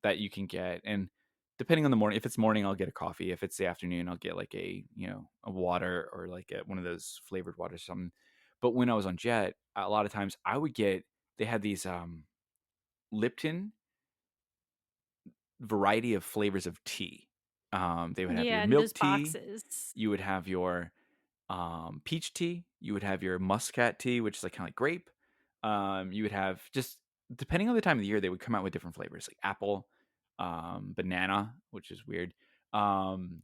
that you can get, and depending on the morning if it's morning, I'll get a coffee, if it's the afternoon, I'll get, like, a water or, like, one of those flavored waters or something, but when I was on Jet, a lot of times I would get they had these, Lipton variety of flavors of tea. They would have your Yeah, and those milk tea, boxes. you would have your peach tea. You would have your muscat tea, which is like kind of like grape. You would have just depending on the time of the year, they would come out with different flavors, like apple, banana, which is weird. Um,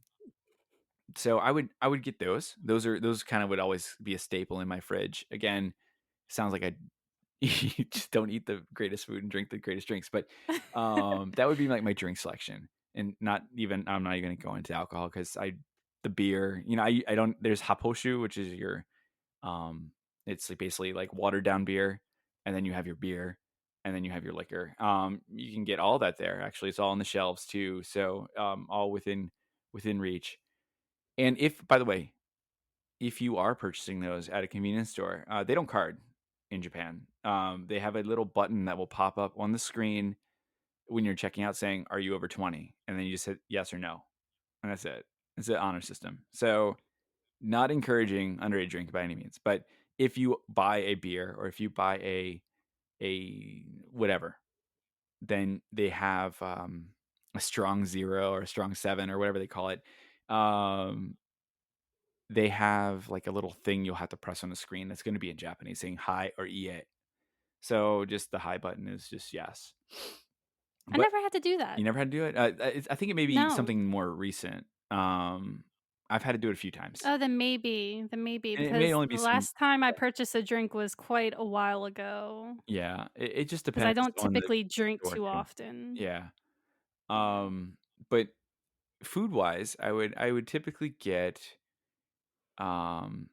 so I would get those. Those kind of would always be a staple in my fridge. Again, sounds like I just don't eat the greatest food and drink the greatest drinks, but that would be like my drink selection. And not even I'm not even gonna go into alcohol because I the beer, I don't there's haposhu, which is your um, it's like basically like watered down beer, and then you have your beer, and then you have your liquor. You can get all that there. Actually, it's all on the shelves too. So all within reach. And if, by the way, if you are purchasing those at a convenience store, they don't card in Japan. They have a little button that will pop up on the screen when you're checking out saying, "Are you over 20?" And then you just hit yes or no, and that's it. It's an honor system. So not encouraging underage drink by any means, but if you buy a beer or if you buy a whatever, then they have, a strong 0 or a strong 7 or whatever they call it. Um, they have, like, a little thing you'll have to press on the screen that's gonna be in Japanese saying "hi" or "ie." So, just the "hi" button is just yes. I But never had to do that. you never had to do it? I think it may be No. something more recent. I've had to do it a few times, Oh, then maybe, and it may because only be the some. last time I purchased a drink was quite a while ago. Yeah, it just Because I depends don't on the typically drink store too too. often. Yeah, Yeah. but food-wise, I would typically get, um,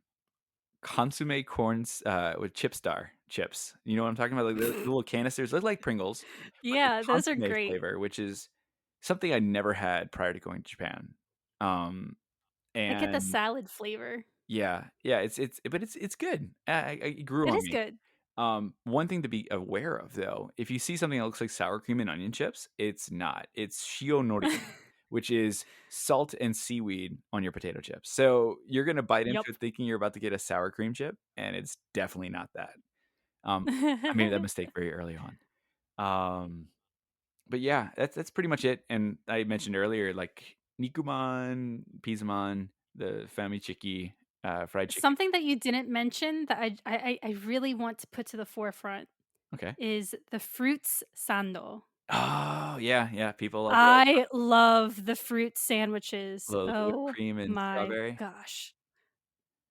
consomme corns, with Chip Star chips. You know what I'm talking about? Like, the little canisters, they're like Pringles, but they're Yeah, those are consomme great. flavor, which is something I never had prior to going to Japan. Um, I get the and salad flavor. yeah, yeah, it's good. It grew It on is me. good. One thing to be aware of though, if you see something that looks like sour cream and onion chips, it's not. It's shionori, which is salt and seaweed on your potato chips. So you're gonna bite into Yup. it thinking you're about to get a sour cream chip, and it's definitely not that. I made that mistake very early on. Um, but yeah, that's pretty much it. And I mentioned earlier, like nikuman, pizzaman, the famichiki, fried chicken. Something that you didn't mention that I really want to put to the forefront Okay. is the fruits sando. Oh yeah, yeah. People love I love the fruit sandwiches. the whipped Oh cream and my strawberry. gosh.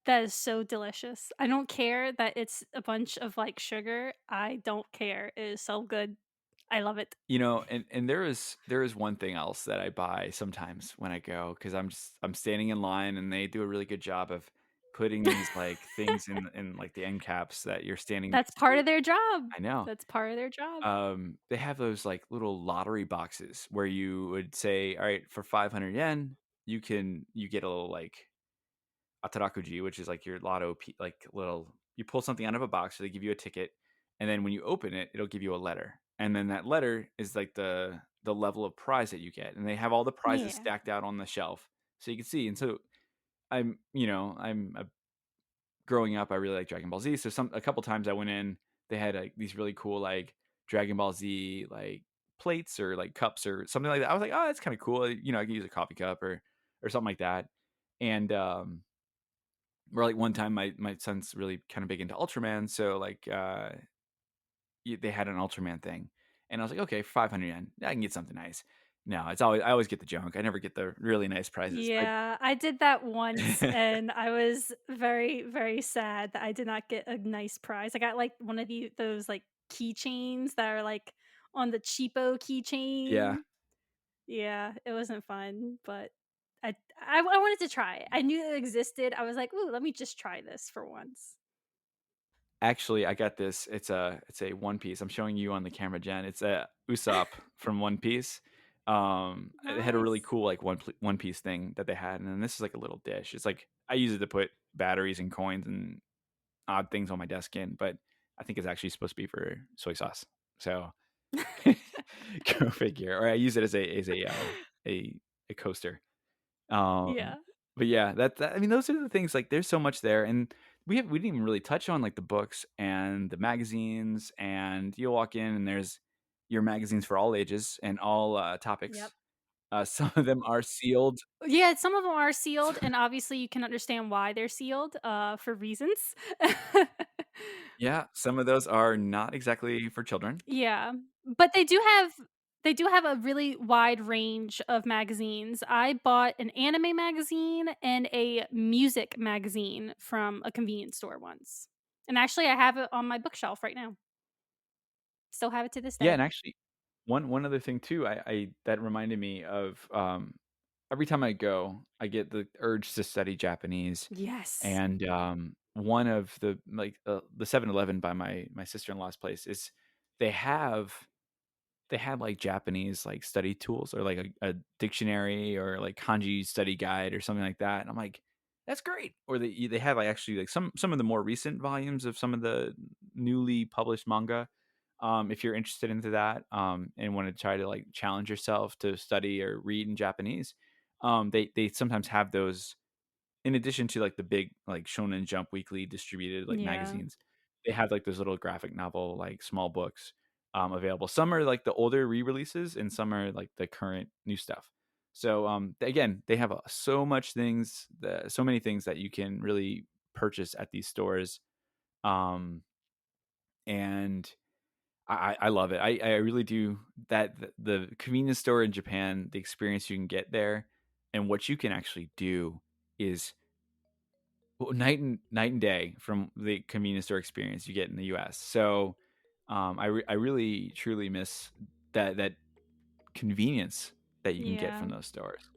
That is so delicious. I don't care that it's a bunch of, like, sugar. I don't care. It is so good. I love it. And there is one thing else that I buy sometimes when I go because I'm standing in line and they do a really good job of putting these like things in like the end caps that you're standing That's next part to. of their job. I know. That's part of their job. They have those like little lottery boxes where you would say, all right, for 500 yen, you get a little like atarakuji, which is like your lotto, like little. You pull something out of a box, so they give you a ticket, and then when you open it, it'll give you a letter, and then that letter is like the level of prize that you get, and they have all the prizes Yeah. stacked out on the shelf, so you can see. And so I'm growing up, I really like Dragon Ball Z. So a couple times I went in, they had like these really cool like Dragon Ball Z like plates or like cups or something like that. I was like, oh, that's kind of cool. I can use a coffee cup or something like that. And or like one time, my son's really kind of big into Ultraman, so like they had an Ultraman thing, and I was like, okay, 500 yen, I can get something nice. No, I always get the junk. I never get the really nice prizes. Yeah, I did that once, and I was very, very sad that I did not get a nice prize. I got, like, one of those, like, keychains that are, like, on the cheapo Yeah. keychain. Yeah, it wasn't fun, but I wanted to try it. I knew it existed. I was like, "Ooh, let me just try this for once." Actually, I got this. It's a One Piece. I'm showing you on the camera, Jen. It's a Usopp from One Piece. It had a really Nice. cool like One Piece thing that they had, and then this is like a little dish. It's like I use it to put batteries and coins and odd things on my desk in, but I think it's actually supposed to be for soy sauce. So go figure. Or I use it as a coaster. Um, Yeah. but yeah, I mean, those are the things, like, there's so much there, and we didn't even really touch on, like, the books and the magazines, and you'll walk in and there's your magazines for all ages and all, Yep. topics. Some of them are sealed. Yeah, some of them are sealed, and obviously you can understand why they're sealed, for reasons. Yeah, some of those are not exactly for children. Yeah, but they do have a really wide range of magazines. I bought an anime magazine and a music magazine from a convenience store once. And actually I have it on my bookshelf right now. Still have it to this Yeah, day. and actually, one other thing too, I that reminded me of, every time I go, I get the urge to study Japanese, Yes. and, one of the 7-Eleven by my sister-in-law's place is they have they have, like, Japanese, like, study tools or, like, a dictionary or, like, kanji study guide or something like that, and I'm like, "That's great." Or they have, like, actually, like, some of the more recent volumes of some of the newly published manga, if you're interested into that, and wanna try to, like, challenge yourself to study or read in Japanese, they sometimes have those in addition to, like, the big, like, Shonen Jump weekly distributed, like, Yeah. magazines. They have, like, those little graphic novel, like, small books, available. Some are, like, the older re-releases, and some are, like, the current new stuff. So, again, they have, so many things that you can really purchase at these stores, um, and I love it. I really do. The convenience store in Japan, the experience you can get there and what you can actually do is well, night and day from the convenience store experience you get in the US. So, I really truly miss that convenience that you can get Yeah. from those stores.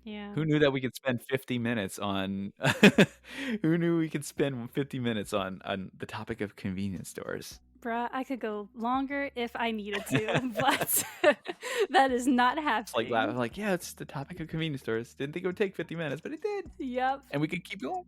Yeah. Who knew that we could spend 50 minutes on who knew we could spend 50 minutes on the topic of convenience stores? Bruh, I could go longer if I needed to, but that is not It's like laugh happening. like, "Yeah, it's the topic of convenience stores. Didn't think it would take 50 minutes, but it did, Yep. and we could keep going."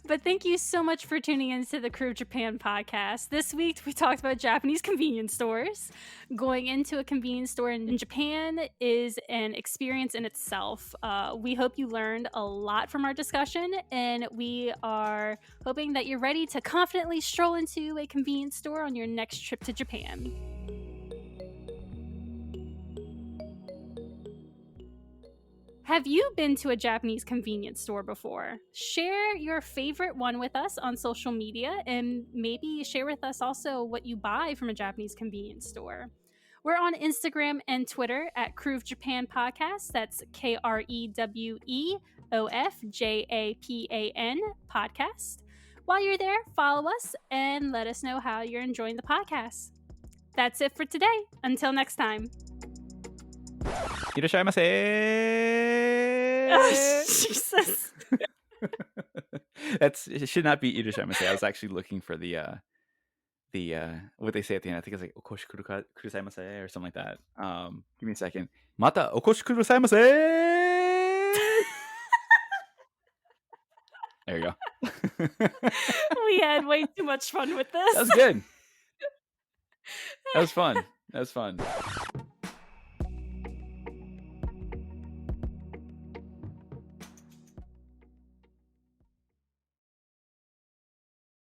But thank you so much for tuning into the Crew of Japan podcast. This week we talked about Japanese convenience stores. Going into a convenience store in Japan is an experience in itself. We hope you learned a lot from our discussion, and we are hoping that you're ready to confidently stroll into a convenience store on your next trip to Japan. Have you been to a Japanese convenience store before? Share your favorite one with us on social media and maybe share with us also what you buy from a Japanese convenience store. We're on Instagram and Twitter at Crew of Japan Podcast. That's KREWOFJAPAN Podcast. While you're there, follow us and let us know how you're enjoying the podcast. That's it for today. Until next time. Oh, Irasshaimase! Jesus. It should not be Irasshaimase. I was actually looking for what they say at the end. I think it's like "Okoshi kudasaimase" or something like that. Give me a second. Mata okoshi kudasaimase! There you go. We had way too much fun with That this. was good. That was fun. That was fun.